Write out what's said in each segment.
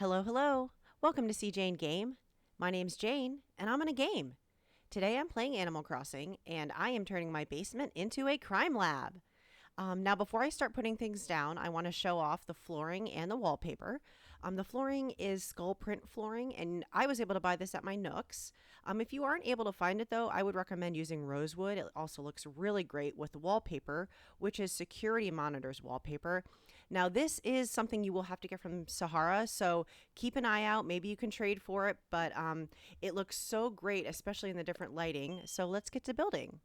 Hello, hello. Welcome to See Jane Game. My name's Jane, and I'm in a game. Today I'm playing Animal Crossing, and I am turning my basement into a crime lab. Now, before I start putting things down, I want to show off the flooring and the wallpaper. The flooring is skull print flooring, and I was able to buy this at my Nooks. If you aren't able to find it, though, I would recommend using rosewood. It also looks really great with the wallpaper, which is Security Monitors wallpaper. Now, this is something you will have to get from Sahara, so keep an eye out. Maybe you can trade for it, but it looks so great, especially in the different lighting. So let's get to building.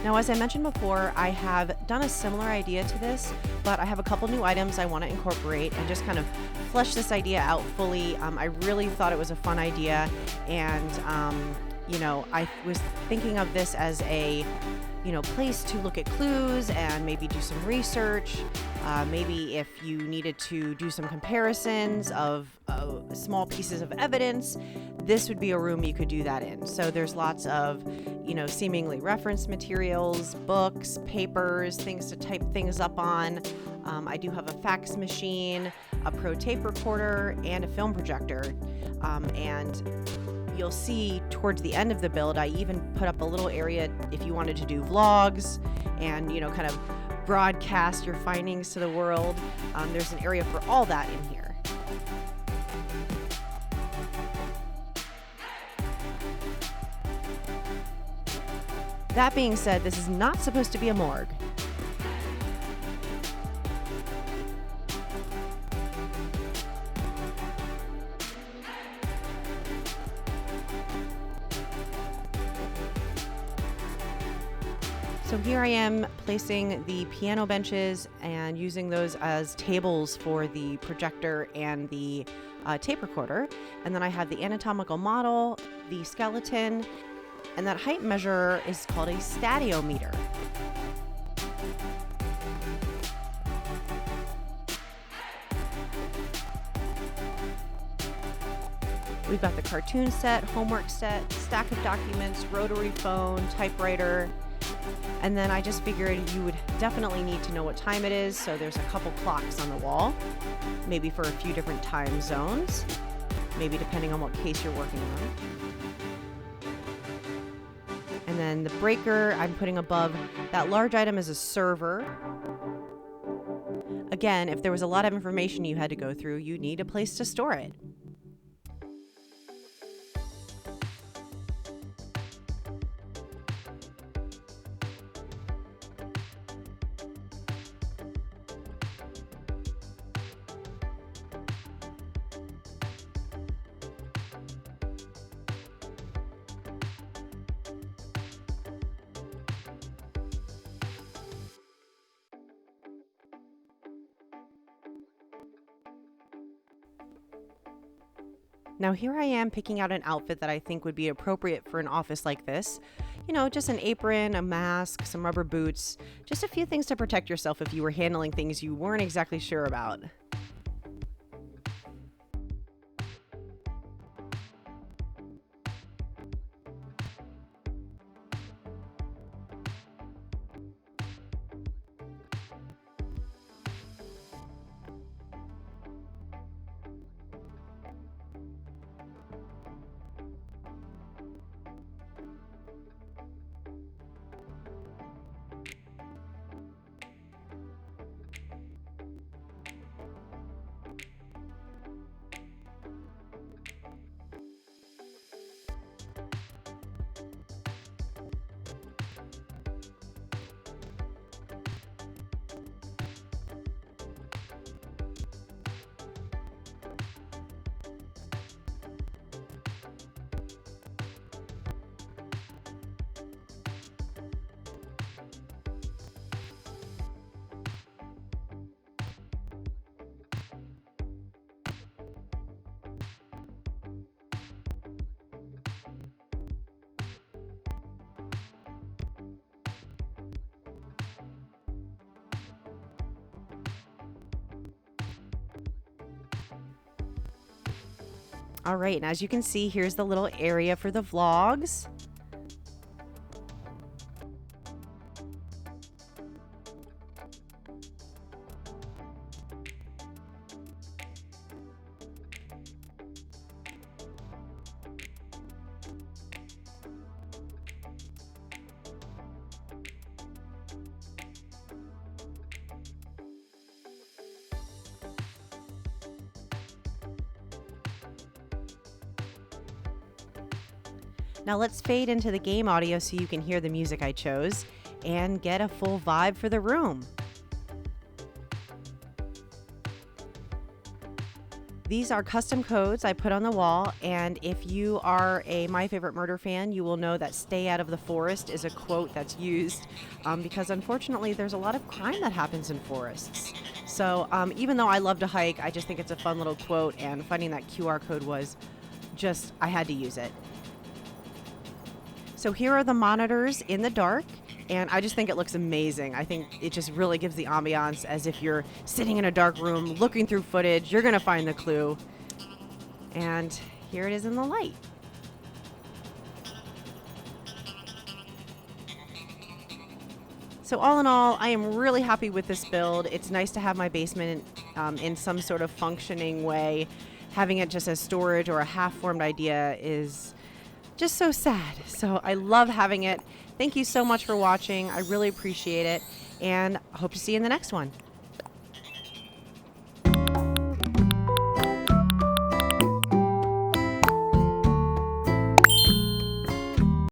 Now, as I mentioned before, I have done a similar idea to this, but I have a couple new items I want to incorporate and just kind of flesh this idea out fully. I really thought it was a fun idea, and I was thinking of this as a place to look at clues and maybe do some research. Maybe if you needed to do some comparisons of small pieces of evidence, this would be a room you could do that in. So there's lots of, seemingly reference materials, books, papers, things to type things up on. I do have a fax machine, a pro tape recorder, and a film projector. And you'll see towards the end of the build, I even put up a little area if you wanted to do vlogs and, kind of broadcast your findings to the world. There's an area for all that in here. That being said, this is not supposed to be a morgue. So here I am placing the piano benches and using those as tables for the projector and the tape recorder. And then I have the anatomical model, the skeleton, and that height measure is called a stadiometer. We've got the cartoon set, homework set, stack of documents, rotary phone, typewriter. And then I just figured you would definitely need to know what time it is, so there's a couple clocks on the wall, maybe for a few different time zones, maybe depending on what case you're working on. And then the breaker I'm putting above that large item is a server. Again, if there was a lot of information you had to go through, you'd need a place to store it. Now here I am picking out an outfit that I think would be appropriate for an office like this. Just an apron, a mask, some rubber boots, just a few things to protect yourself if you were handling things you weren't exactly sure about. All right, and as you can see, here's the little area for the vlogs. Now let's fade into the game audio so you can hear the music I chose and get a full vibe for the room. These are custom codes I put on the wall, and if you are a My Favorite Murder fan, you will know that "stay out of the forest" is a quote that's used because unfortunately there's a lot of crime that happens in forests. So even though I love to hike, I just think it's a fun little quote, and finding that QR code was just, I had to use it. So here are the monitors in the dark, and I just think it looks amazing. I think it just really gives the ambiance as if you're sitting in a dark room looking through footage. You're going to find the clue. And here it is in the light. So all in all, I am really happy with this build. It's nice to have my basement in some sort of functioning way. Having it just as storage or a half-formed idea is just so sad. So I love having it. Thank you so much for watching. I really appreciate it, and I hope to see you in the next one.